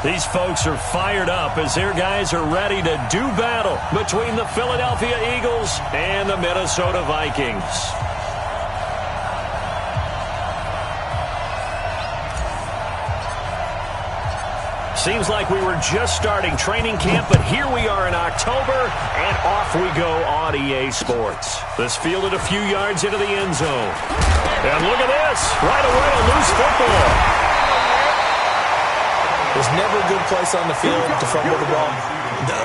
These folks are fired up as their guys are ready to do battle between the Philadelphia Eagles and the Minnesota Vikings. Seems like we were just starting training camp, but here we are in October, and off we go on EA Sports. This fielded a few yards into the end zone. And look at this. Right away, a loose football. There's never a good place on the field to fumble the ball.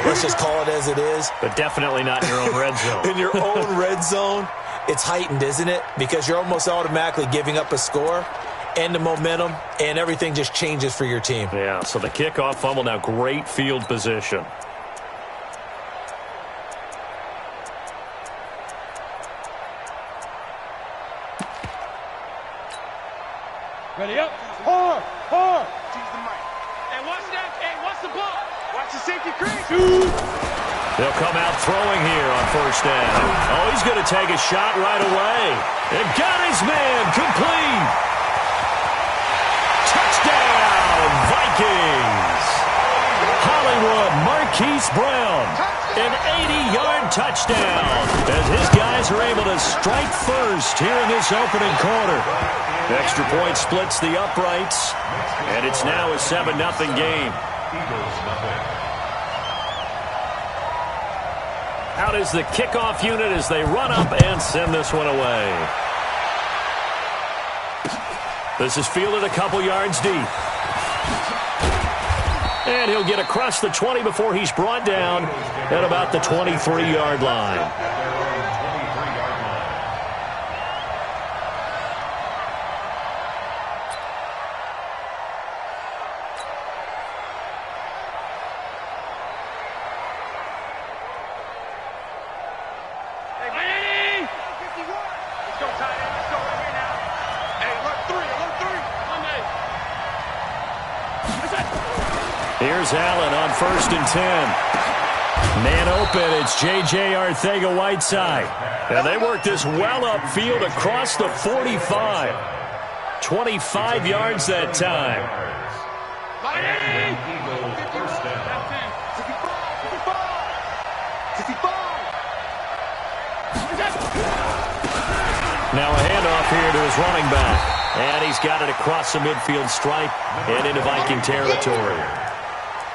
Let's just call it as it is. But definitely not in your own red zone. In your own red zone, it's heightened, isn't it? Because you're almost automatically giving up a score and the momentum, and everything just changes for your team. Yeah, so the kickoff fumble, now great field position. Ready up. Hard. Choose the mic. Hey, watch that. Hey, watch the ball. Watch the safety crease. They'll come out throwing here on first down. Oh, he's going to take a shot right away. And got his man complete. Touchdown, Vikings. Hollywood Marquise Brown. An 80-yard touchdown as his guys are able to strike first here in this opening quarter. Extra point splits the uprights, and it's now a 7-0 game. Out is the kickoff unit as they run up and send this one away. This is fielded a couple yards deep. And he'll get across the 20 before he's brought down at about the 23-yard line. Here's Allen on 1st and 10. Man open, it's J.J. Arcega-Whiteside. And they work this well upfield across the 45. 25 yards that time. Now a handoff here to his running back. And he's got it across the midfield stripe and into Viking territory.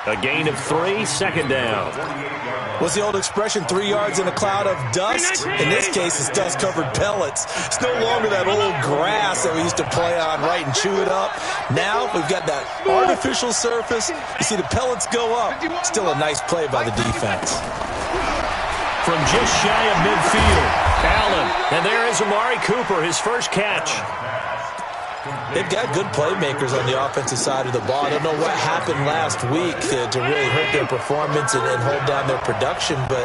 A gain of 3, second down. What's the old expression, 3 yards in a cloud of dust? In this case, it's dust-covered pellets. It's no longer that old grass that we used to play on, right, and chew it up. Now we've got that artificial surface. You see the pellets go up. Still a nice play by the defense. From just shy of midfield, Allen. And there is Amari Cooper, his first catch. They've got good playmakers on the offensive side of the ball. I don't know what happened last week to really hurt their performance and hold down their production, but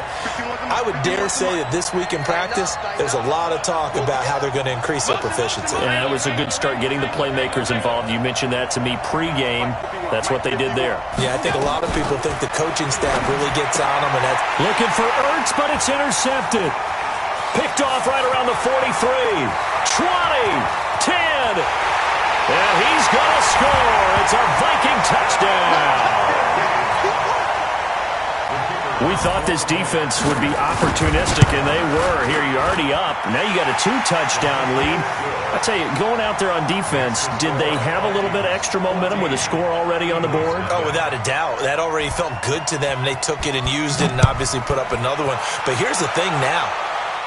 I would dare say that this week in practice, there's a lot of talk about how they're going to increase their proficiency. Yeah, that was a good start getting the playmakers involved. You mentioned that to me pregame. That's what they did there. Yeah, I think a lot of people think the coaching staff really gets on them. And that's looking for Ertz, but it's intercepted. Picked off right around the 43. 20, 10. And he's going to score. It's a Viking touchdown. We thought this defense would be opportunistic, and they were. Here, you're already up. Now you got a 2-touchdown lead. I tell you, going out there on defense, did they have a little bit of extra momentum with a score already on the board? Oh, without a doubt. That already felt good to them. They took it and used it and obviously put up another one. But here's the thing now.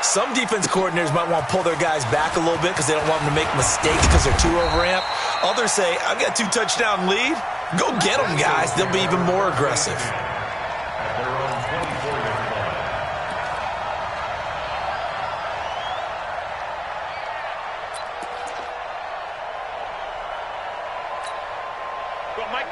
Some defense coordinators might want to pull their guys back a little bit because they don't want them to make mistakes because they're too overamped. Others say, I've got a 2-touchdown lead. Go get them, guys. They'll be even more aggressive.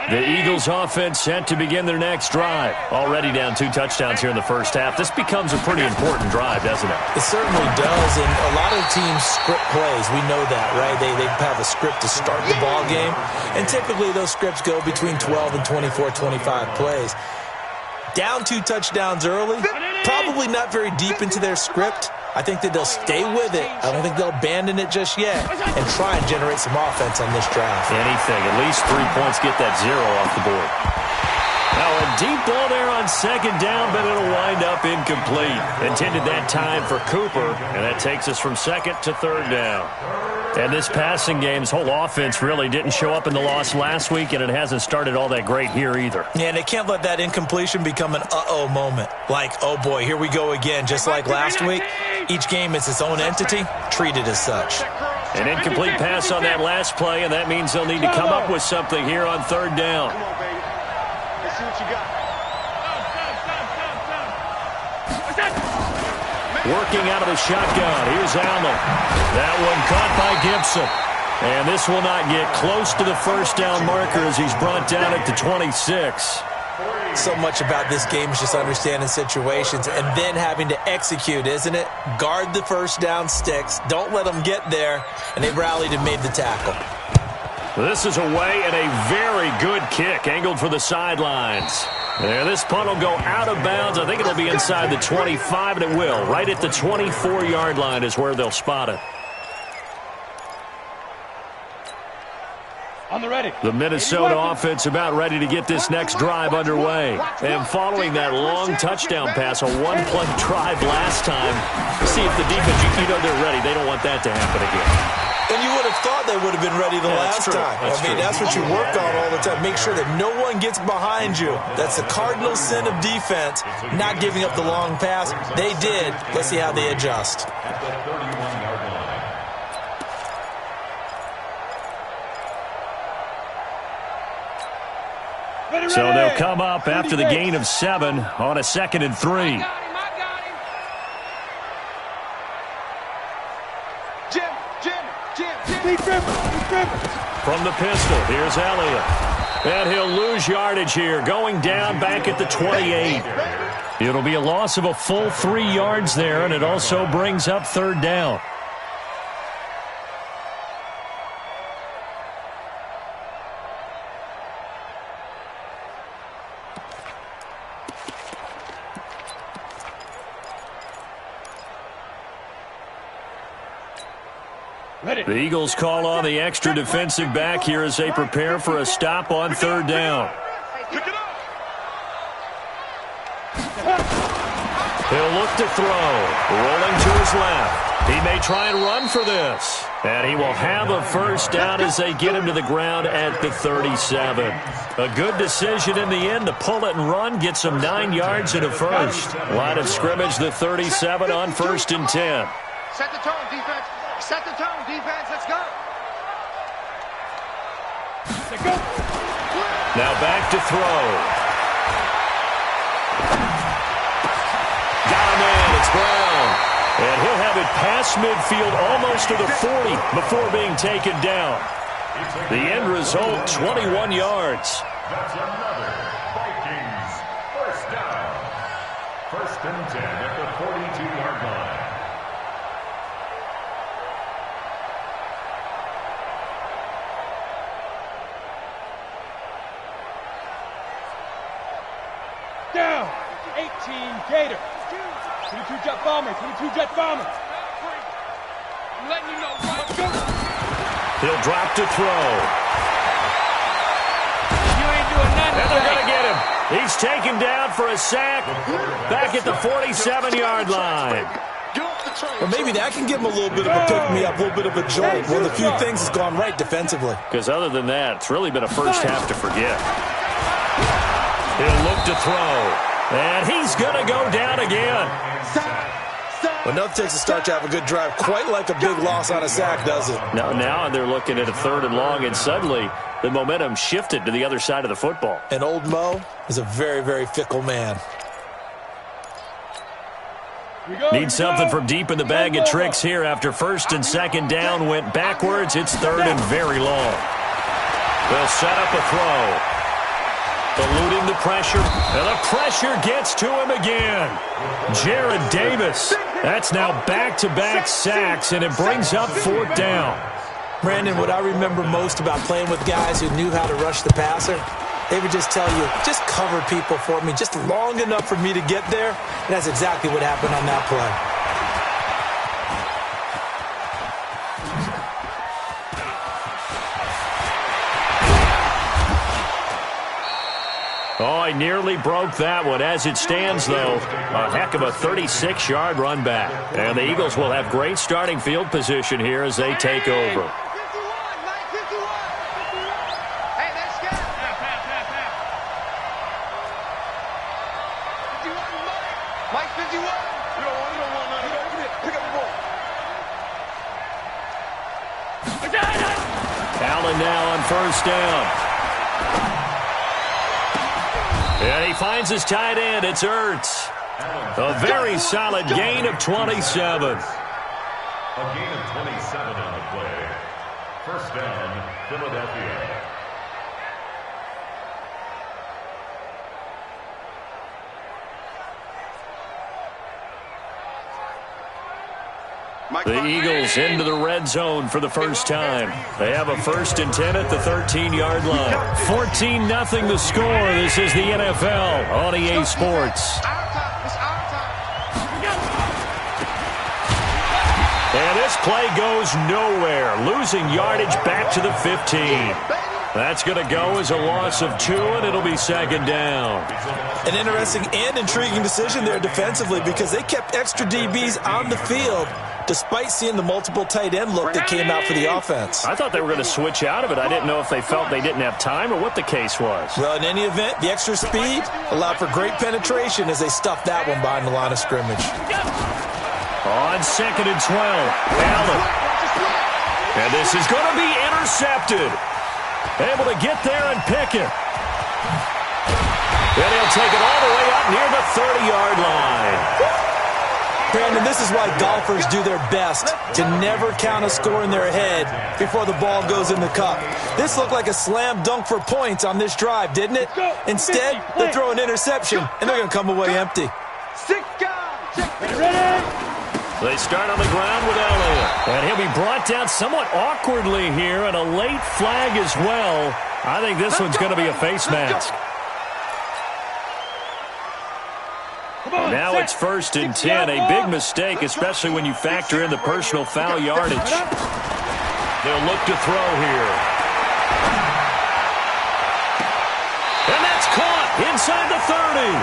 The Eagles offense set to begin their next drive. Already down 2 touchdowns here in the first half. This becomes a pretty important drive, doesn't it? It certainly does, and a lot of teams script plays. We know that, right? They have a script to start the ball game, and typically those scripts go between 12 and 24, 25 plays. Down 2 touchdowns early, probably not very deep into their script. I think that they'll stay with it. I don't think they'll abandon it just yet and try and generate some offense on this drive. Anything. At least 3 points, get that 0 off the board. Now a deep ball there on second down, but it'll wind up incomplete. Intended that time for Cooper, and that takes us from second to third down. And this passing game's whole offense really didn't show up in the loss last week, and it hasn't started all that great here either. Yeah, and they can't let that incompletion become an uh-oh moment. Like, oh boy, here we go again. Just like last week, each game is its own entity, treated as such. An incomplete pass on that last play, and that means they'll need to come up with something here on third down. Come on, baby. Let's see what you got. Working out of the shotgun. Here's Allen. That one caught by Gibson. And this will not get close to the first down marker as he's brought down at the 26. So much about this game is just understanding situations and then having to execute, isn't it? Guard the first down sticks. Don't let them get there. And they rallied and made the tackle. This is away and a very good kick angled for the sidelines. There, this punt will go out of bounds. I think it'll be inside the 25, and it will. Right at the 24-yard line is where they'll spot it. On the ready. The Minnesota offense about ready to get this next drive underway. And following that long touchdown pass, a one-play drive last time, see if the defense, you know they're ready. They don't want that to happen again. And you would have thought they would have been ready the last time. That's what you work on all the time. Make sure that no one gets behind you. That's the cardinal sin of defense, not giving up the long pass. They did. Let's see how they adjust. So they'll come up after the gain of 7 on a 2nd and 3. From the pistol, here's Elliott. And he'll lose yardage here, going down back at the 28. It'll be a loss of a full 3 yards there, and it also brings up third down. The Eagles call on the extra defensive back here as they prepare for a stop on third down. He'll look to throw. Rolling to his left. He may try and run for this. And he will have a first down as they get him to the ground at the 37. A good decision in the end to pull it and run. Get some 9 yards and a first. Line of scrimmage, the 37 on 1st and 10. Set the tone, defense. Set the tone, defense. Let's go. Now back to throw. Got him in. It's Brown. And he'll have it past midfield almost to the 40 before being taken down. The end result, 21 yards. That's another Vikings first down. 1st and 10 at the 42-yard line. Down. 18 Gator. 22 Jet Bomber. 22 Jet Bomber. I'm letting you know. Let's go. He'll drop to throw. You ain't doing nothing. And they're going to get him. He's taken down for a sack back at the 47-yard line. Well, maybe that can give him a little bit of a pick-me-up, a little bit of a jolt. One of the few things has gone right defensively. Because other than that, it's really been a first half to forget. He'll look to throw. And he's going to go down again. Well, nothing takes a start to have a good drive, quite like a big loss on a sack, does it? Now they're looking at a 3rd and long, and suddenly the momentum shifted to the other side of the football. And old Mo is a very, very fickle man. Need something from deep in the bag of tricks here after 1st and 2nd down went backwards. It's 3rd and very long. They'll set up a throw. Eluding the pressure, and the pressure gets to him again. Jared Davis. That's now back-to-back sacks, and it brings up 4th down. Brandon, what I remember most about playing with guys who knew how to rush the passer, they would just tell you, just cover people for me, just long enough for me to get there. And that's exactly what happened on that play. Oh, he nearly broke that one. As it stands, though, a heck of a 36-yard run back. And the Eagles will have great starting field position here as they take over. Allen now on first down. And he finds his tight end. It's Ertz. A very solid gain of 27. A gain of 27 on the play. First down, Philadelphia. The Eagles into the red zone for the first time. They have a 1st and 10 at the 13-yard line. 14-0 the score. This is the NFL on EA Sports. And this play goes nowhere. Losing yardage back to the 15. That's going to go as a loss of 2, and it'll be 2nd down. An interesting and intriguing decision there defensively because they kept extra DBs on the field despite seeing the multiple tight end look that came out for the offense. I thought they were going to switch out of it. I didn't know if they felt they didn't have time or what the case was. Well, in any event, the extra speed allowed for great penetration as they stuffed that one behind the line of scrimmage. On 2nd and 12, Allen. And this is going to be intercepted. Able to get there and pick it. And he'll take it all the way up near the 30-yard line. Brandon, this is why golfers do their best to never count a score in their head before the ball goes in the cup. This looked like a slam dunk for points on this drive, didn't it? Instead, they throw an interception, and they're going to come away empty. They start on the ground with Elliott. And he'll be brought down somewhat awkwardly here, and a late flag as well. I think this one's going to be a face mask. Now it's 1st and 10. A big mistake, especially when you factor in the personal foul yardage. They'll look to throw here. And that's caught inside the 30.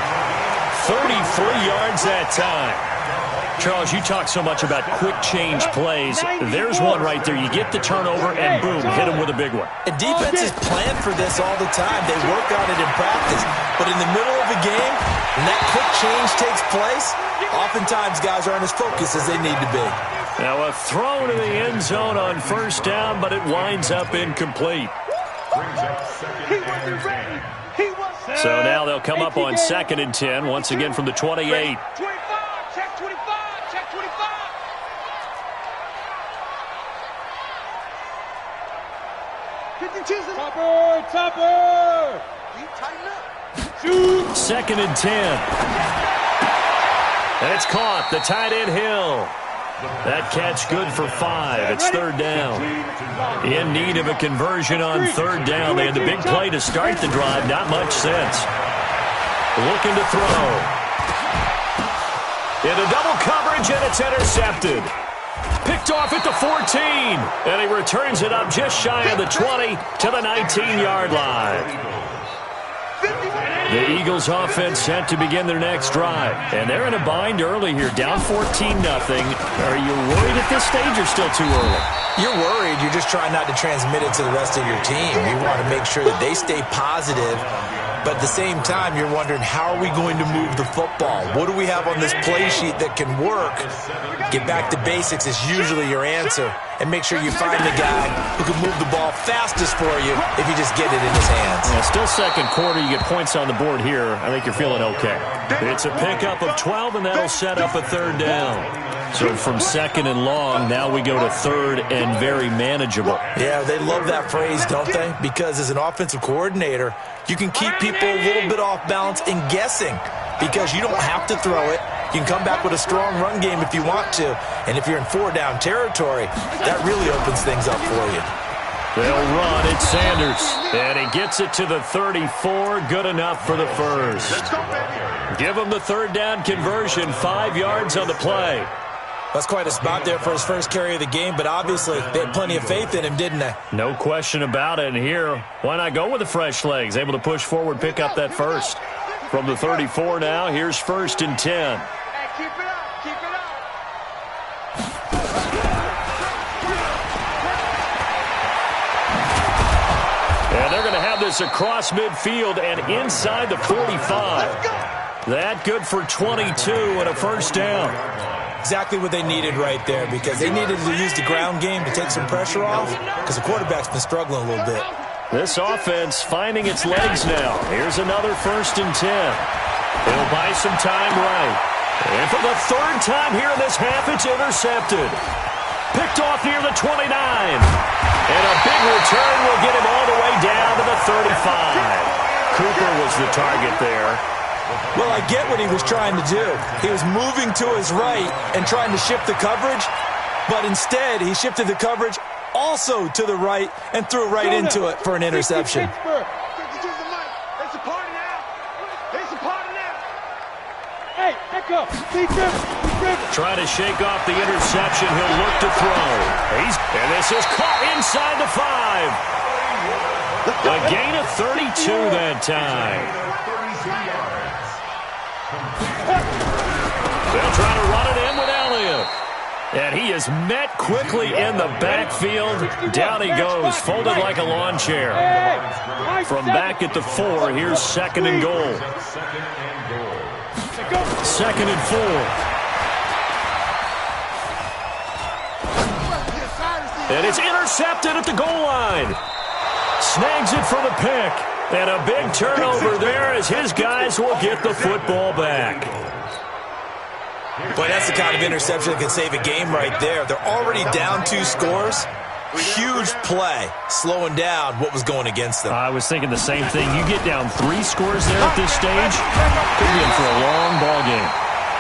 33 yards that time. Charles, you talk so much about quick change plays. There's one right there. You get the turnover, and boom, hit him with a big one. And defenses plan for this all the time. They work on it in practice. But in the middle of a game, when that quick change takes place, oftentimes guys aren't as focused as they need to be. Now a throw to the end zone on 1st down, but it winds up incomplete. So now they'll come up on 2nd and 10, once again from the 28. Topper! 2nd and 10. And it's caught. The tight end Hill. That catch good for 5. It's 3rd down. In need of a conversion on 3rd down. They had the big play to start the drive. Not much sense. Looking to throw. Into double coverage, and it's intercepted. Picked off at the 14. And he returns it up just shy of the 20 to the 19-yard line. The Eagles offense set to begin their next drive. And they're in a bind early here, down 14-0. Are you worried at this stage or still too early? You're worried. You're just trying not to transmit it to the rest of your team. You want to make sure that they stay positive. But at the same time, you're wondering, how are we going to move the football? What do we have on this play sheet that can work? Get back to basics is usually your answer. And make sure you find the guy who can move the ball fastest for you if you just get it in his hands. Yeah, still 2nd quarter. You get points on the board here. I think you're feeling okay. It's a pickup of 12, and that'll set up a 3rd down. So from 2nd and long, now we go to 3rd and very manageable. Yeah, they love that phrase, don't they? Because as an offensive coordinator, you can keep people a little bit off balance and guessing because you don't have to throw it. You can come back with a strong run game if you want to. And if you're in 4-down territory, that really opens things up for you. They'll run. It's Sanders. And he gets it to the 34. Good enough for the 1st. Give him the 3rd down conversion. 5 yards on the play. That's quite a spot there for his first carry of the game, but obviously they had plenty of faith in him, didn't they? No question about it. And here, why not go with the fresh legs? Able to push forward, pick up that first. From the 34 now, here's 1st and 10. Hey, keep it up. Keep it up. And they're going to have this across midfield and inside the 45. That good for 22 and a first down. Exactly what they needed right there, because they needed to use the ground game to take some pressure off, because the quarterback's been struggling a little bit. This offense finding its legs now. Here's another 1st and 10. He'll buy some time right. And for the 3rd time here in this half, it's intercepted. Picked off near the 29. And a big return will get him all the way down to the 35. Cooper was the target there. Well, I get what he was trying to do. He was moving to his right and trying to shift the coverage, but instead he shifted the coverage also to the right and threw right into it for an interception. Hey, echo. Trying to shake off the interception. He'll look to throw. And this is caught inside the 5. A gain of 32 that time. They'll try to run it in with Elliott. And he is met quickly in the backfield. Down he goes, folded like a lawn chair. From back at the 4, here's 2nd and goal. 2nd and 4. And it's intercepted at the goal line. Snags it for the pick. And a big turnover there as his guys will get the football back. Boy, that's the kind of interception that can save a game right there. They're already down 2 scores. Huge play, slowing down what was going against them. I was thinking the same thing. You get down 3 scores there at this stage, could be in for a long ball game.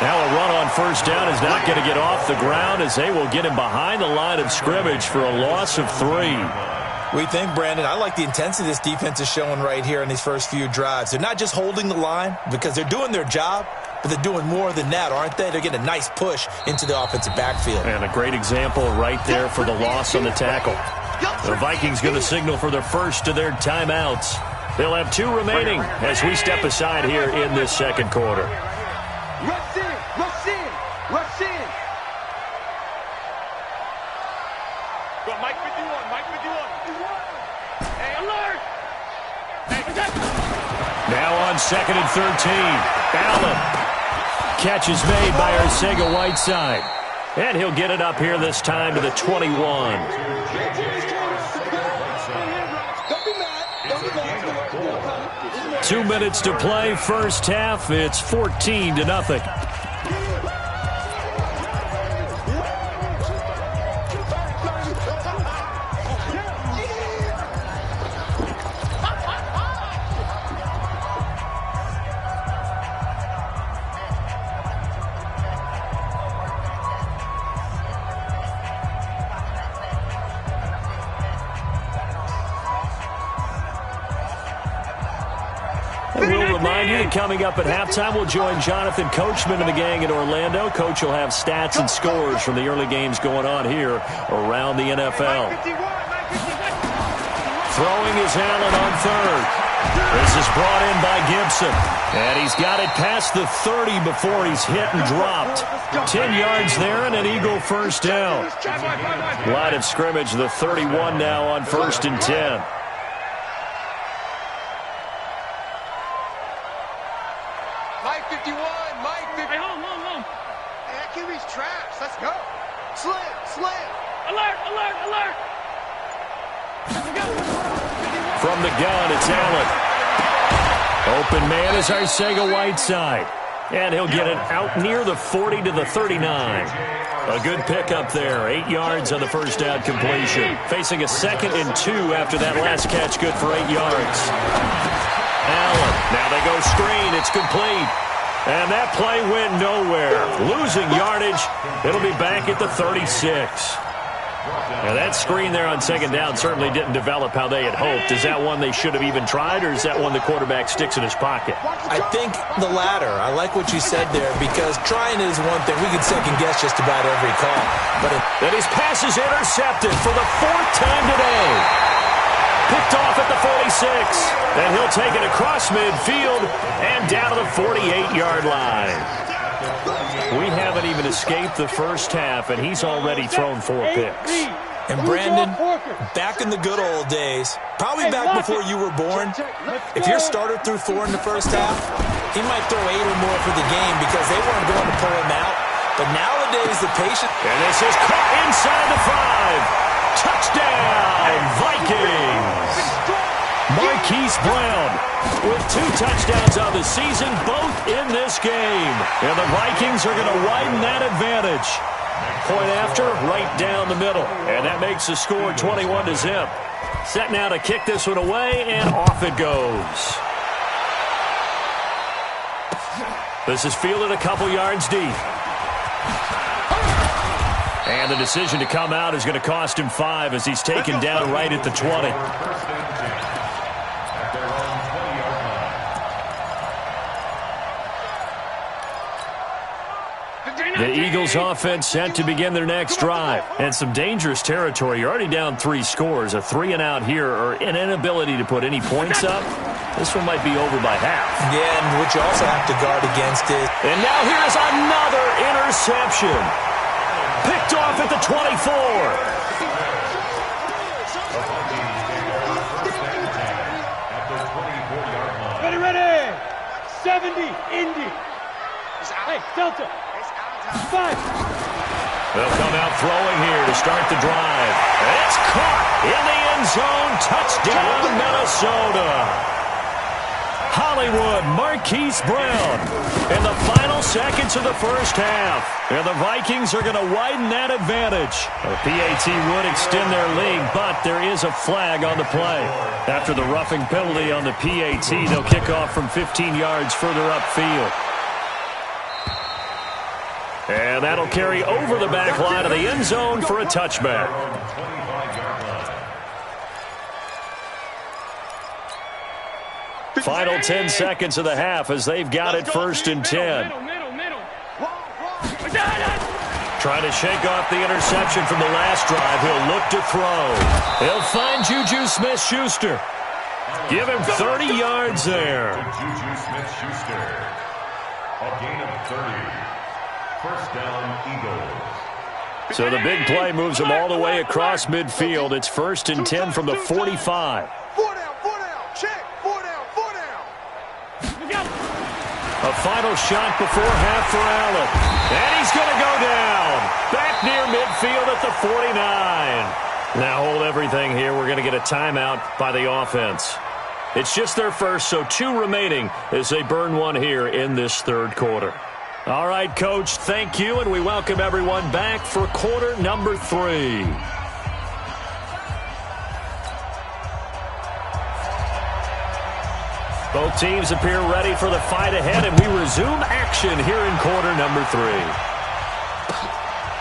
Now a run on 1st down is not going to get off the ground as they will get him behind the line of scrimmage for a loss of 3. We think, Brandon, I like the intensity this defense is showing right here in these first few drives. They're not just holding the line because they're doing their job, but they're doing more than that, aren't they? They're getting a nice push into the offensive backfield. And a great example right there for the loss on the tackle. The Vikings going to signal for their first of their timeouts. They'll have 2 remaining as we step aside here in this 2nd quarter. Rush in, rush in, rush in. Go, Mike 51, Mike 51. Hey, alert! Hey, now on 2nd and 13. Allen. Catch is made by Arcega-Whiteside. And he'll get it up here this time to the 21. 2 minutes to play, first half. It's 14-0. Coming up at halftime, we'll join Jonathan Coachman and the gang in Orlando. Coach will have stats and scores from the early games going on here around the NFL. Throwing is Allen on 3rd. This is brought in by Gibson. And he's got it past the 30 before he's hit and dropped. 10 yards there and an Eagle first down. Line of scrimmage, the 31 now on 1st and 10. From the gun, it's Allen. Open man is Arcega-Whiteside. And he'll get it out near the 40 to the 39. A good pickup there. 8 yards on the first down completion. Facing a 2nd and 2 after that last catch. Good for 8 yards. Allen. Now they go screen. It's complete. And that play went nowhere. Losing yardage. It'll be back at the 36. Now that screen there on second down certainly didn't develop how they had hoped. Is that one they should have even tried, or is that one the quarterback sticks in his pocket? I think the latter. I like what you said there, because trying is one thing. We can second-guess just about every call. And his pass is intercepted for the 4th time today. Picked off at the 46. And he'll take it across midfield and down to the 48-yard line. We haven't even escaped the first half, and he's already thrown 4 picks. And Brandon, back in the good old days, probably back before you were born, if your starter threw 4 in the first half, he might throw 8 or more for the game because they weren't going to pull him out. But nowadays, the patient... And this is caught inside the 5. Touchdown, Vikings! Marquise Brown with 2 touchdowns on the season, both in this game. And the Vikings are going to widen that advantage. Point after, right down the middle. And that makes the score 21-0. Set now to kick this one away, and off it goes. This is fielded a couple yards deep. And the decision to come out is going to cost him 5 as he's taken down right at the 20. The Eagles offense set to begin their next drive. And some dangerous territory. You're already down 3 scores. A 3-and-out here, or an inability to put any points up. This one might be over by half. Yeah, and what you also have to guard against it. And now here's another interception. Picked off at the 24. Ready. 70, Indy. Hey, Delta. 5. They'll come out throwing here to start the drive. And it's caught in the end zone. Touchdown, Minnesota. Hollywood, Marquise Brown in the final seconds of the first half. And the Vikings are going to widen that advantage. The PAT would extend their lead, but there is a flag on the play. After the roughing penalty on the PAT, they'll kick off from 15 yards further upfield. And that'll carry over the back line of the end zone for a touchback. Final 10 seconds of the half as they've got it first and 10. Trying to shake off the interception from the last drive. He'll look to throw. He'll find Juju Smith-Schuster. Give him 30 yards there. Juju Smith-Schuster. A gain of 30. First down, Eagles. So the big play moves him all the way across midfield. It's first and 10 from the 45. 4 down, check, 4 down. A final shot before half for Allen. And he's going to go down. Back near midfield at the 49. Now hold everything here. We're going to get a timeout by the offense. It's just their first, so 2 remaining as they burn one here in this third quarter. All right, Coach, thank you, and we welcome everyone back for quarter number 3. Both teams appear ready for the fight ahead, and we resume action here in quarter number 3.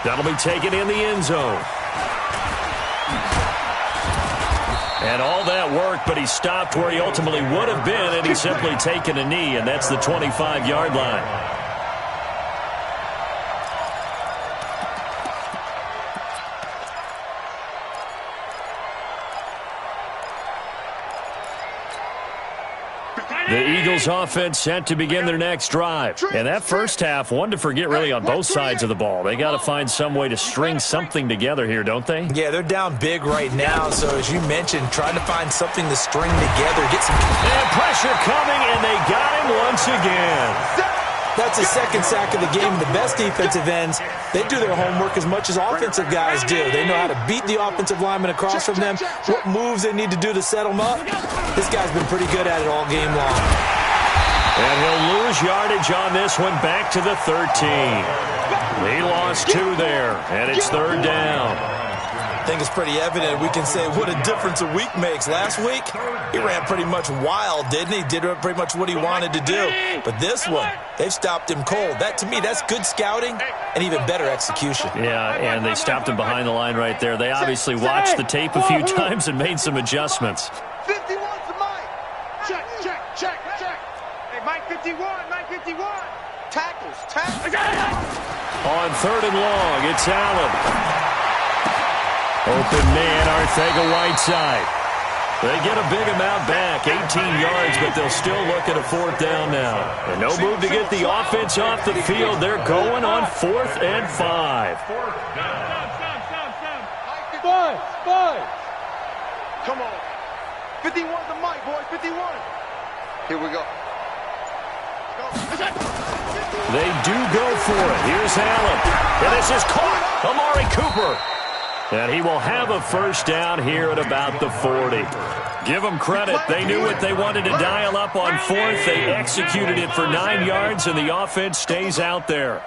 That'll be taken in the end zone. And all that work, but he stopped where he ultimately would have been, and he's simply taken a knee, and that's the 25-yard line. The Eagles offense set to begin their next drive. And that first half, one to forget really on both sides of the ball. They got to find some way to string something together here, don't they? Yeah, they're down big right now. So as you mentioned, trying to find something to string together, get some... And pressure coming, and they got him once again. That's the second sack of the game. The best defensive ends, they do their homework as much as offensive guys do. They know how to beat the offensive lineman across from them, what moves they need to do to set them up. This guy's been pretty good at it all game long. And he'll lose yardage on this one back to the 13. He lost 2 there, and it's third down. I think it's pretty evident. We can say what a difference a week makes. Last week, he ran pretty much wild, didn't he? Did pretty much what he wanted to do. But this one, they've stopped him cold. That, to me, that's good scouting and even better execution. Yeah, and they stopped him behind the line right there. They obviously watched the tape a few times and made some adjustments. 51 to Mike. Check. Hey, Mike 51, Mike 51. Tackles. On 3rd and long, it's Allen. Open man, Arcega-Whiteside. They get a big amount back, 18 yards, but they'll still look at a 4th down now. And no move to get the offense off the field. They're going on 4th and 5. Five. Come on. 51 to Mike, boy, 51. Here we go. They do go for it. Here's Allen. And this is caught. Amari Cooper. And he will have a 1st down here at about the 40. Give them credit. They knew what they wanted to dial up on 4th. They executed it for 9 yards, and the offense stays out there.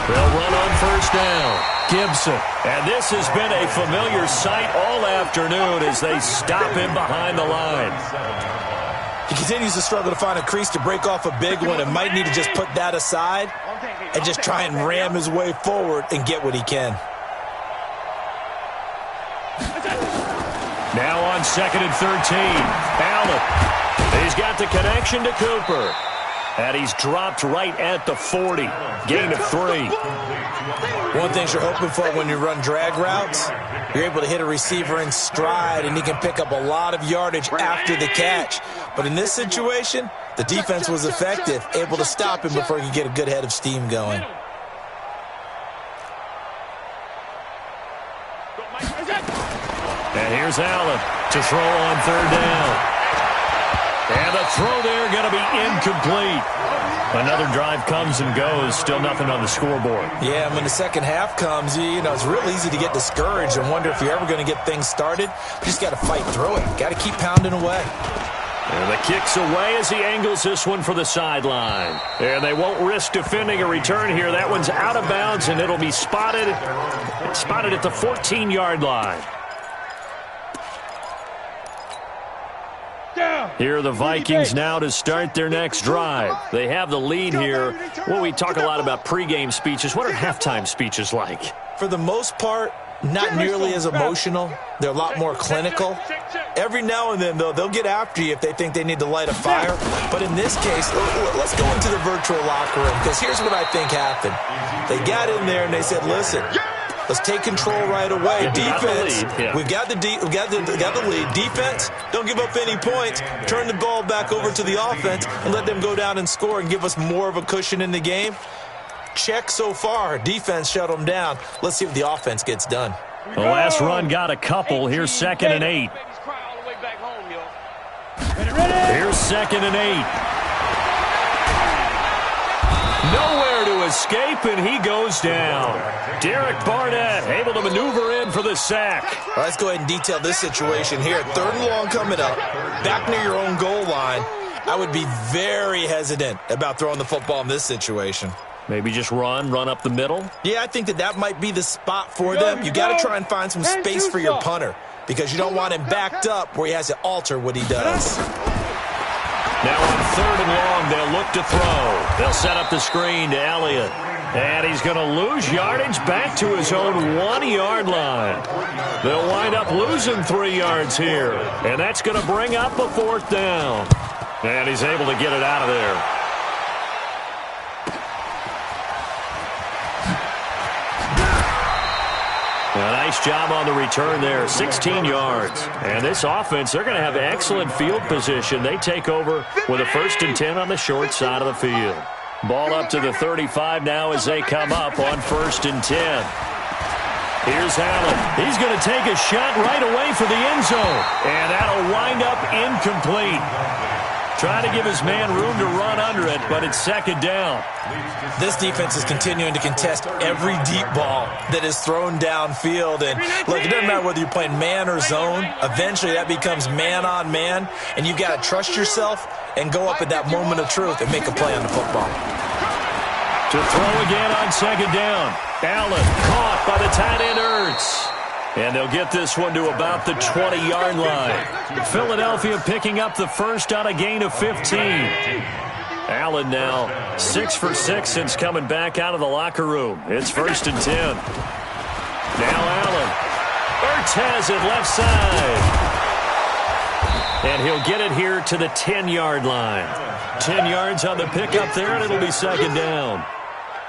They'll run on 1st down. Gibson. And this has been a familiar sight all afternoon as they stop him behind the line. He continues to struggle to find a crease to break off a big one and might need to just put that aside and just try and ram his way forward and get what he can. Now on 2nd and 13. Allen. He's got the connection to Cooper. And he's dropped right at the 40. Gain of 3. One thing you're hoping for when you run drag routes, you're able to hit a receiver in stride, and he can pick up a lot of yardage after the catch. But in this situation, the defense was effective, able to stop him before he could get a good head of steam going. And here's Allen to throw on 3rd down. And the throw there going to be incomplete. Another drive comes and goes. Still nothing on the scoreboard. Yeah, and when the second half comes, you know, it's real easy to get discouraged and wonder if you're ever going to get things started. You just got to fight through it. Got to keep pounding away. And the kick's away as he angles this one for the sideline. And they won't risk defending a return here. That one's out of bounds, and it'll be spotted at the 14-yard line. Here are the Vikings now to start their next drive. They have the lead here. Well, we talk a lot about pregame speeches. What are halftime speeches like? For the most part, not nearly as emotional. They're a lot more clinical. Every now and then, though, they'll get after you if they think they need to light a fire. But in this case, let's go into the virtual locker room, because here's what I think happened. They got in there and they said, listen, let's take control right away. Defense, we've got the lead. Defense, don't give up any points. Turn the ball back over to the offense and let them go down and score and give us more of a cushion in the game. Check so far. Defense shut them down. Let's see what the offense gets done. The last run got a couple. Here's 2nd and 8. Here's 2nd and 8. Nowhere to escape, and he goes down. Derek Barnett able to maneuver in for the sack. All right, let's go ahead and detail this situation here. 3rd and long coming up, back near your own goal line. I would be very hesitant about throwing the football in this situation. Maybe just run up the middle? Yeah, I think that might be the spot for them. You got to try and find some space for your punter because you don't want him backed up where he has to alter what he does. Now on 3rd and long, they'll look to throw. They'll set up the screen to Elliott. And he's going to lose yardage back to his own 1-yard line. They'll wind up losing 3 yards here. And that's going to bring up a 4th down. And he's able to get it out of there. A nice job on the return there, 16 yards. And this offense, they're going to have excellent field position. They take over with a 1st and 10 on the short side of the field. Ball up to the 35 now as they come up on 1st and 10. Here's Allen. He's going to take a shot right away for the end zone. And that'll wind up incomplete. Trying to give his man room to run under it, but it's 2nd down. This defense is continuing to contest every deep ball that is thrown downfield. And look, it doesn't matter whether you're playing man or zone. Eventually that becomes man on man, and you've got to trust yourself and go up at that moment of truth and make a play on the football. To throw again on second down. Allen caught by the tight end Ertz. And they'll get this one to about the 20-yard line. Philadelphia picking up the first on a gain of 15. Allen now 6 for 6 since coming back out of the locker room. It's 1st and 10. Now Allen. Ertz has it left side. And he'll get it here to the 10-yard line. 10 yards on the pickup there, and it'll be second down.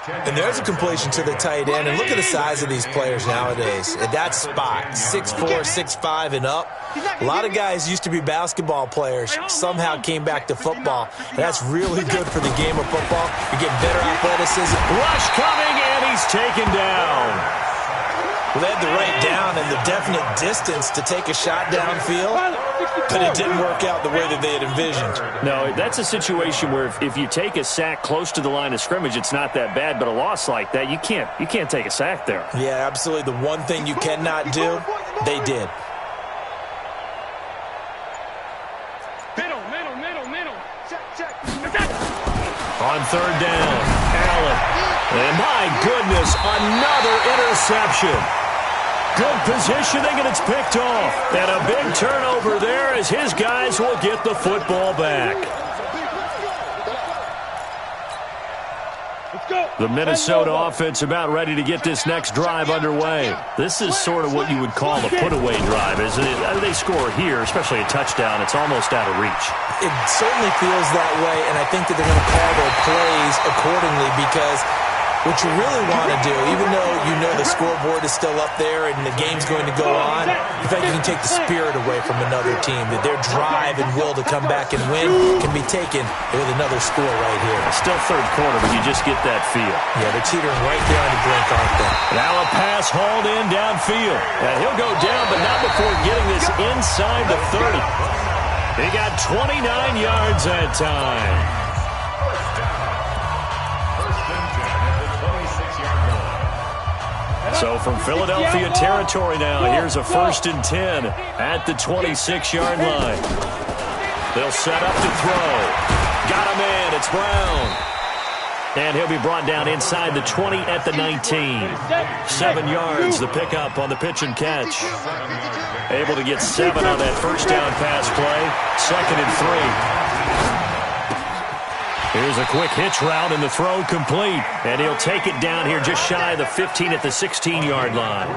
And there's a completion to the tight end. And look at the size of these players nowadays. At that spot, 6'4", 6'5", and up. A lot of guys used to be basketball players, somehow came back to football. And that's really good for the game of football. You get better athleticism. Rush coming, and he's taken down. Well, they had the right down and the definite distance to take a shot downfield, but it didn't work out the way that they had envisioned. No, that's a situation where if you take a sack close to the line of scrimmage, it's not that bad, but a loss like that, you can't take a sack there. Yeah, absolutely. The one thing you cannot do, they did. Middle. Check. On third down, Allen. And my goodness, another interception. Good positioning, and it's picked off. And a big turnover there as his guys will get the football back. The Minnesota offense about ready to get this next drive underway. This is sort of what you would call a put-away drive, isn't it? They score here, especially a touchdown. It's almost out of reach. It certainly feels that way, and I think that they're going to call their plays accordingly because what you really want to do, even though you know the scoreboard is still up there and the game's going to go on, in fact, you can take the spirit away from another team, that their drive and will to come back and win can be taken with another score right here. Still third quarter, but you just get that feel. Yeah, they're teetering right there on the brink, aren't they? Now a pass hauled in downfield. And he'll go down, but not before getting this inside the 30. He got 29 yards that time. So from Philadelphia territory now, here's a 1st and 10 at the 26-yard line. They'll set up to throw. Got a man. It's Brown. And he'll be brought down inside the 20 at the 19. 7 yards, the pickup on the pitch and catch. Able to get 7 on that first down pass play. 2nd and 3. Here's a quick hitch route and the throw complete. And he'll take it down here just shy of the 15 at the 16-yard line.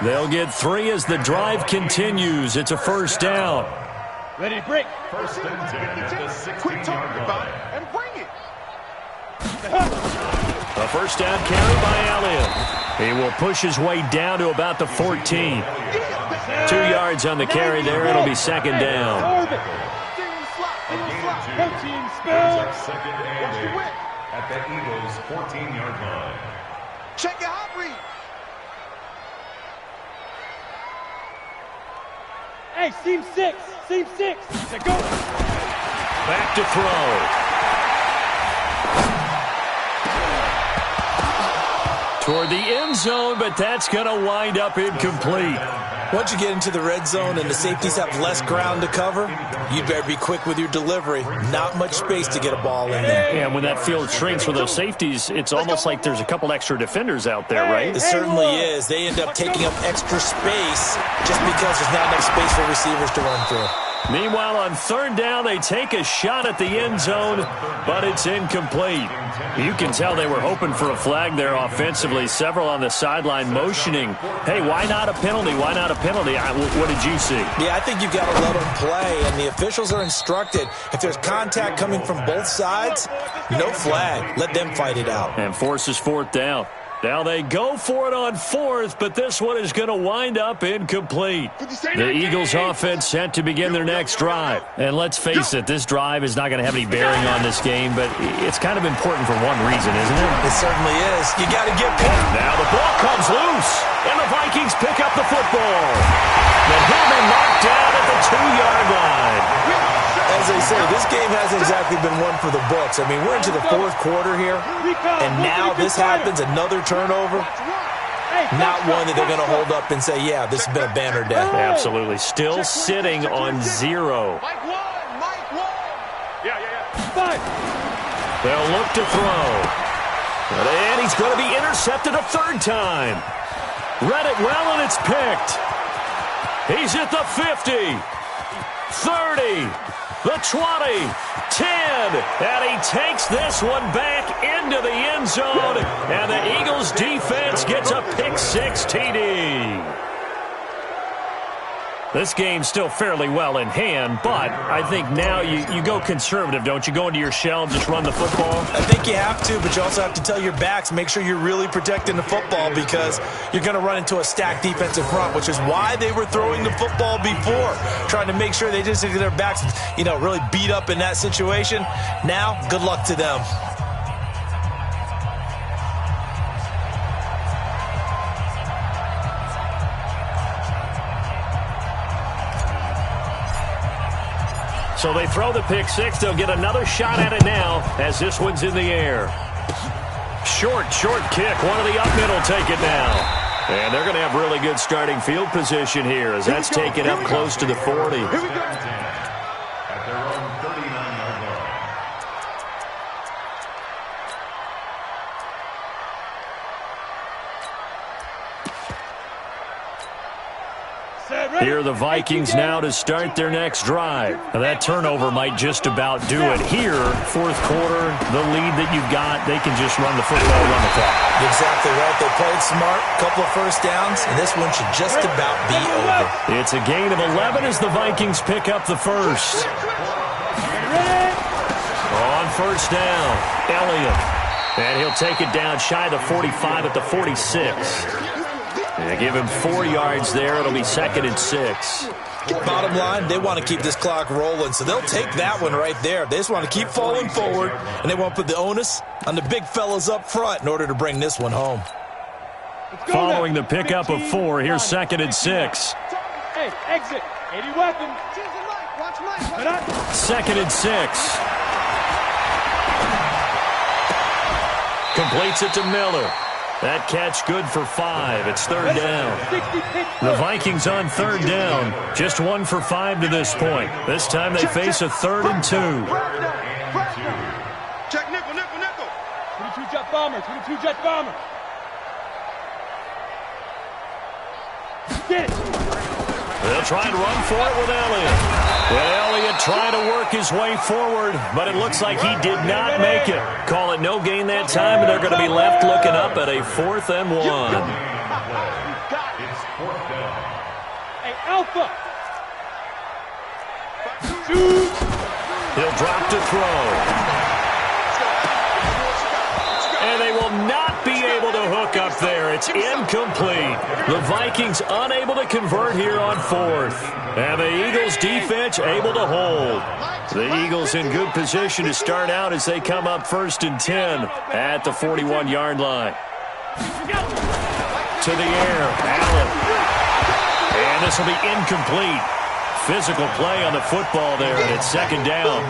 They'll get 3 as the drive continues. It's a 1st down. Ready to break. 1st and 10 at the 16-yard line. And bring it. A 1st down carry by Allen. He will push his way down to about the 14. 2 yards on the carry there. It'll be 2nd down. Second and 8 at the Eagles' 14-yard line. Check your hot read. Hey, seam 6. Now go. Back to throw. Toward the end zone, but that's going to wind up incomplete. Once you get into the red zone and the safeties have less ground to cover, you better be quick with your delivery. Not much space to get a ball in there. Yeah, when that field shrinks for those safeties, it's almost like there's a couple extra defenders out there, right? It certainly is. They end up taking up extra space just because there's not enough space for receivers to run through. Meanwhile, on 3rd down, they take a shot at the end zone, but it's incomplete. You can tell they were hoping for a flag there offensively. Several on the sideline motioning, hey, why not a penalty? Why not a penalty? What did you see? Yeah, I think you've got to let them play, and the officials are instructed. If there's contact coming from both sides, no flag. Let them fight it out. And forces 4th down. Now they go for it on 4th, but this one is going to wind up incomplete. The Eagles offense set to begin their next drive. And let's face it, this drive is not going to have any bearing on this game, but it's kind of important for one reason, isn't it? It certainly is. You got to get points. Now the ball comes loose, and the Vikings pick up the football. And he'll be knocked down at the 2-yard line. As they say, this game hasn't exactly been one for the books. I mean, we're into the 4th quarter here, and now this happens, another turnover. Not one that they're going to hold up and say, yeah, this has been a banner day. Absolutely. Still sitting on 0. Mike 1. Yeah. 5. They'll look to throw. And he's going to be intercepted a third time. Read it well, and it's picked. He's at the 50, 30, the 20, 10, and he takes this one back into the end zone, and the Eagles defense gets a pick-6 TD. This game's still fairly well in hand, but I think now you go conservative, don't you? Go into your shell and just run the football? I think you have to, but you also have to tell your backs, make sure you're really protecting the football because you're going to run into a stacked defensive front, which is why they were throwing the football before, trying to make sure they just get their backs, really beat up in that situation. Now, good luck to them. So they throw the pick-6. They'll get another shot at it now as this one's in the air. Short kick. One of the up middle take it now. And they're going to have really good starting field position here as that's taken up close to the 40. At their own 39-yard line. Here are the Vikings now to start their next drive. Now that turnover might just about do it. Here, fourth quarter, the lead that you've got, they can just run the football, run the clock. Exactly right. They played smart, couple of first downs, and this one should just about be over. It's a gain of 11 as the Vikings pick up the first. On first down, Elliott. And he'll take it down shy of the 45 at the 46. They give him 4 yards there. It'll be 2nd and 6. Bottom line, they want to keep this clock rolling, so they'll take that one right there. They just want to keep falling forward, and they want to put the onus on the big fellas up front in order to bring this one home. Following the pickup of 4, here's 2nd and 6. Hey, exit. 80 weapons. 2nd and 6. Completes it to Miller. That catch good for 5. It's 3rd down. The Vikings on 3rd down. Just 1 for 5 to this point. This time they face a 3rd and 2. Check nickel. 22 jet bomber. Get it. They'll try and run for it with Elliott. Well, Elliott trying to work his way forward, but it looks like he did not make it. Call it no gain that time, and they're going to be left looking up at a 4th and 1. It's 4th down. Hey, Alpha. He'll drop to throw. And they will not be able to hook up there. It's incomplete. The Vikings unable to convert here on 4th. And the Eagles defense able to hold. The Eagles in good position to start out as they come up 1st and 10 at the 41-yard line. To the air, Allen. And this will be incomplete. Physical play on the football there, and it's 2nd down.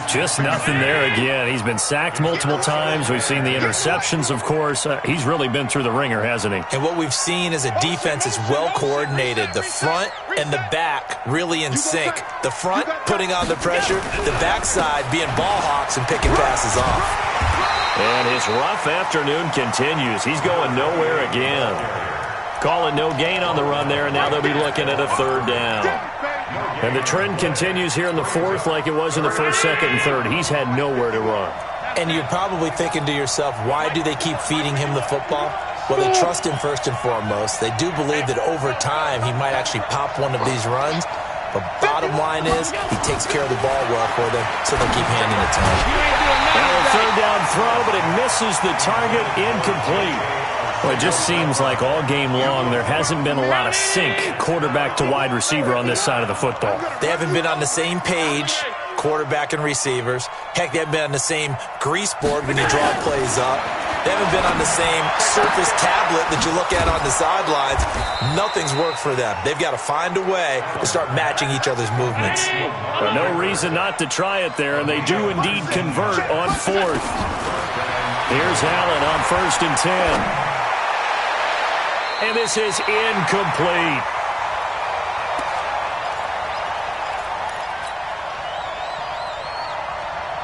Just nothing there again. He's been sacked multiple times. We've seen the interceptions, of course. He's really been through the ringer, hasn't he? And what we've seen is a defense that's well coordinated. The front and the back really in sync. The front putting on the pressure, the backside being ball hawks and picking passes off. And his rough afternoon continues. He's going nowhere again. Calling no gain on the run there, and now they'll be looking at a 3rd down. And the trend continues here in the 4th like it was in the 1st, 2nd, and 3rd. He's had nowhere to run. And you're probably thinking to yourself, why do they keep feeding him the football? Well, they trust him first and foremost. They do believe that over time he might actually pop one of these runs. But bottom line is he takes care of the ball well for them, so they'll keep handing it to him. Now a 3rd down throw, but it misses the target, incomplete. Well, it just seems like all game long there hasn't been a lot of sync quarterback to wide receiver on this side of the football. They haven't been on the same page, quarterback and receivers. Heck, they haven't been on the same grease board when you draw plays up. They haven't been on the same Surface tablet that you look at on the sidelines. Nothing's worked for them. They've got to find a way to start matching each other's movements. Well, no reason not to try it there, and they do indeed convert on 4th. Here's Allen on 1st and 10. And this is incomplete.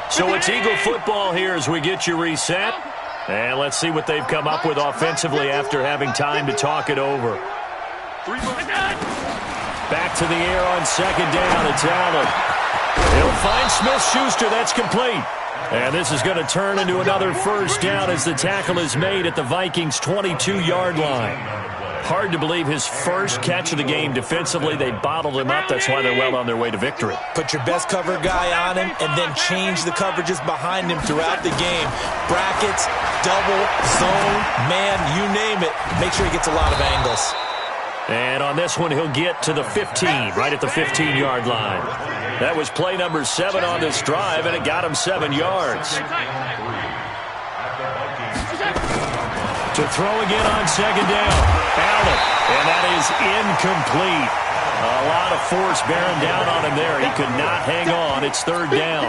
So it's Eagle football here as we get you reset. And let's see what they've come up with offensively after having time to talk it over. Back to the air on second down. It's Allen. He'll find Smith-Schuster. That's complete. And this is going to turn into another first down as the tackle is made at the Vikings' 22-yard line. Hard to believe his first catch of the game defensively. They bottled him up. That's why they're well on their way to victory. Put your best cover guy on him and then change the coverages behind him throughout the game. Brackets, double, zone, man, you name it. Make sure he gets a lot of angles. And on this one, he'll get to the 15, right at the 15-yard line. That was play number 7 on this drive, and it got him 7 yards. To throw again on second down. Allen, and that is incomplete. A lot of force bearing down on him there. He could not hang on. It's third down.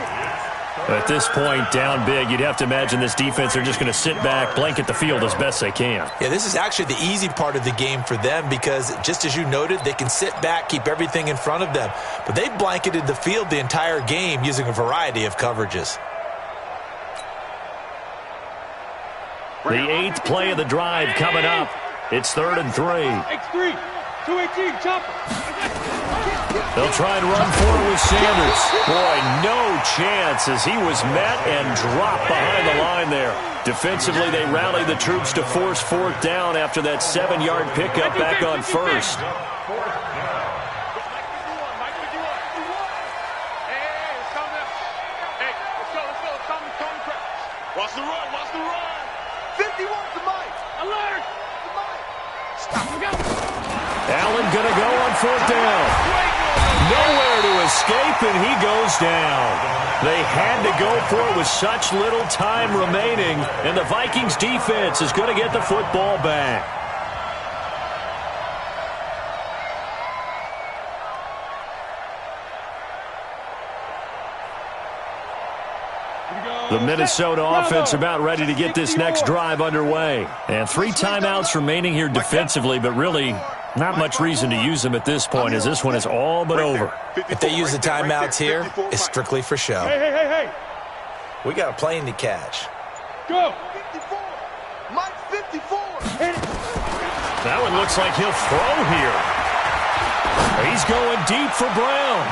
At this point, down big, you'd have to imagine this defense, they're just going to sit back, blanket the field as best they can. Yeah, this is actually the easy part of the game for them because, just as you noted, they can sit back, keep everything in front of them. But they blanketed the field the entire game using a variety of coverages. The 8th play of the drive coming up. It's 3rd and 3. X3, 218, chopper. They'll try and run forward with Sanders. Boy, no chance as he was met and dropped behind the line there. Defensively, they rallied the troops to force 4th down after that 7-yard pickup back on 1st. Watch the run, watch the run. 51 to Mike. Alert. To Mike. Stop him, go. Allen gonna go on 4th down. Nowhere to escape, and he goes down. They had to go for it with such little time remaining, and the Vikings defense is going to get the football back. The Minnesota offense about ready to get this next drive underway. And 3 timeouts remaining here defensively, but really not much reason to use them at this point as this one is all but over. If they use the timeouts here, it's strictly for show. Hey. We got a plane to catch. Go. 54. Mike 54. That one looks like he'll throw here. He's going deep for Brown.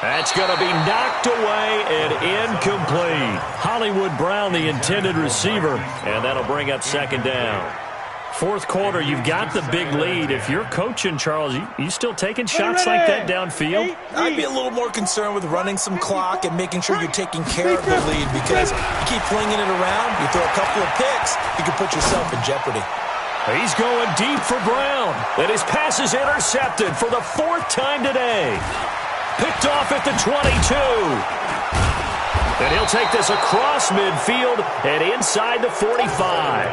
That's going to be knocked away and incomplete. Hollywood Brown, the intended receiver, and that'll bring up 2nd down. 4th quarter, you've got the big lead. If you're coaching, Charles, you still taking shots like that downfield? I'd be a little more concerned with running some clock and making sure you're taking care of the lead because you keep flinging it around, you throw a couple of picks, you can put yourself in jeopardy. He's going deep for Brown. And his pass is intercepted for the 4th time today. Picked off at the 22. And he'll take this across midfield and inside the 45.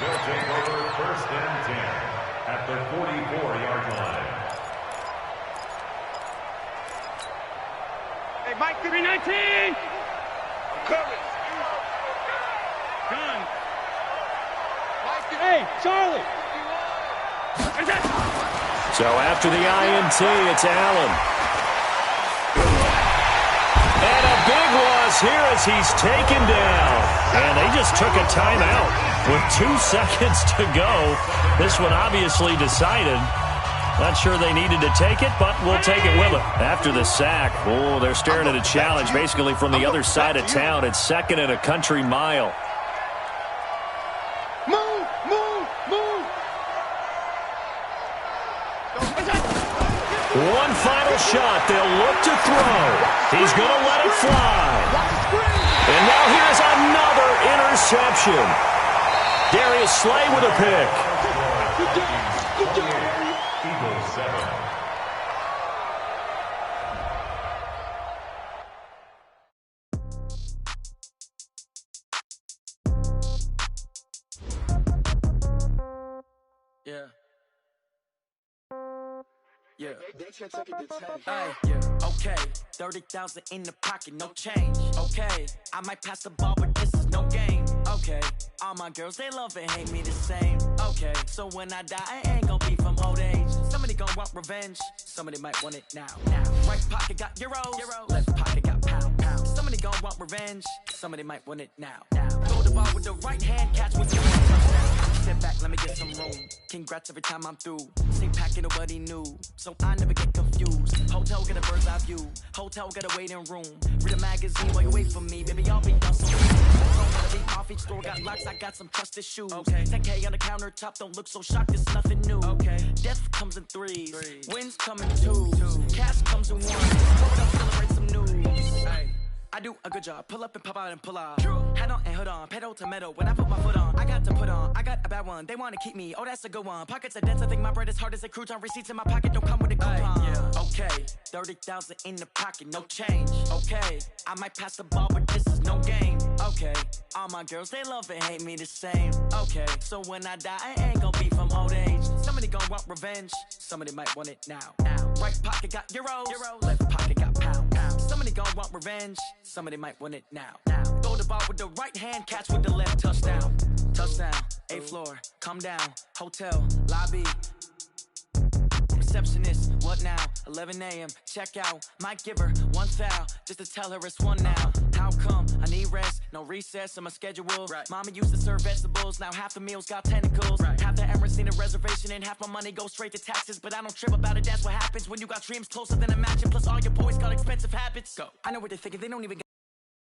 They'll take over 1st and 10 at the 44-yard line. Hey, Mike 319. Cover. Gun. Hey, Charlie. So after the INT, it's Allen. And a big loss here as he's taken down. And they just took a timeout with 2 seconds to go. This one obviously decided. Not sure they needed to take it, but we'll take it with them. After the sack, oh, they're staring at a challenge basically from the other side of town. It's 2nd and a country mile. One final shot. They'll look to throw. He's going to let it fly. And now here's another interception. Darius Slay with a pick. Eagles 7. Yeah. Okay. 30,000 in the pocket, no change. Okay. I might pass the ball, but this is no game. Okay. All my girls, they love and hate me the same. Okay. So when I die, I ain't gonna be from old age. Somebody gonna want revenge. Somebody might want it now. Right pocket got euros. Left pocket got pounds. gon' want revenge. Somebody might want it now. Throw the ball with the right hand, catch with the left touchdown. Sit back, let me get some room. Congrats every time I'm through. Same packet, nobody knew, so I never get confused. Hotel got a bird's eye view. Hotel got a waiting room. Read a magazine while you wait for me, baby. I'll be done so soon. Don't wanna be off each store, got locks. I got some trusted shoes. Okay. 10K on the countertop, don't look so shocked. It's nothing new. Okay. Death comes in threes. Wins come in twos. Cash comes in ones. Throw it up, celebrate some news. Hey. I do a good job, pull up and pop out and pull off. Head on and hood on, pedal to metal. When I put my foot on, I got to put on. I got a bad one, they wanna keep me. Oh, that's a good one. Pockets are dense, I think my bread is hard as a crouton. Receipts in my pocket don't come with a coupon. Yeah. Okay, 30,000 in the pocket, no change. Okay, I might pass the ball, but this is no game. Okay, all my girls, they love and hate me the same. Okay, so when I die, I ain't gon' be from old age. Somebody gon' want revenge, somebody might want it now. Right pocket got euros, left pocket got pounds. Somebody gon' want revenge, somebody might want it now. Throw the ball with the right hand, catch with the left touchdown. Touchdown, 8th floor, come down, hotel, lobby. Receptionist, what now? 11 a.m., check out. Might give her one foul, just to tell her it's one now. How come? I need rest, no recess on my schedule. Right. Mama used to serve vegetables, now half the meals got tentacles. Right. Half the Emirates need a reservation and half my money goes straight to taxes. But I don't trip about it, that's what happens when you got dreams closer than a match. And plus all your boys got expensive habits. Go. I know what they're thinking, they don't even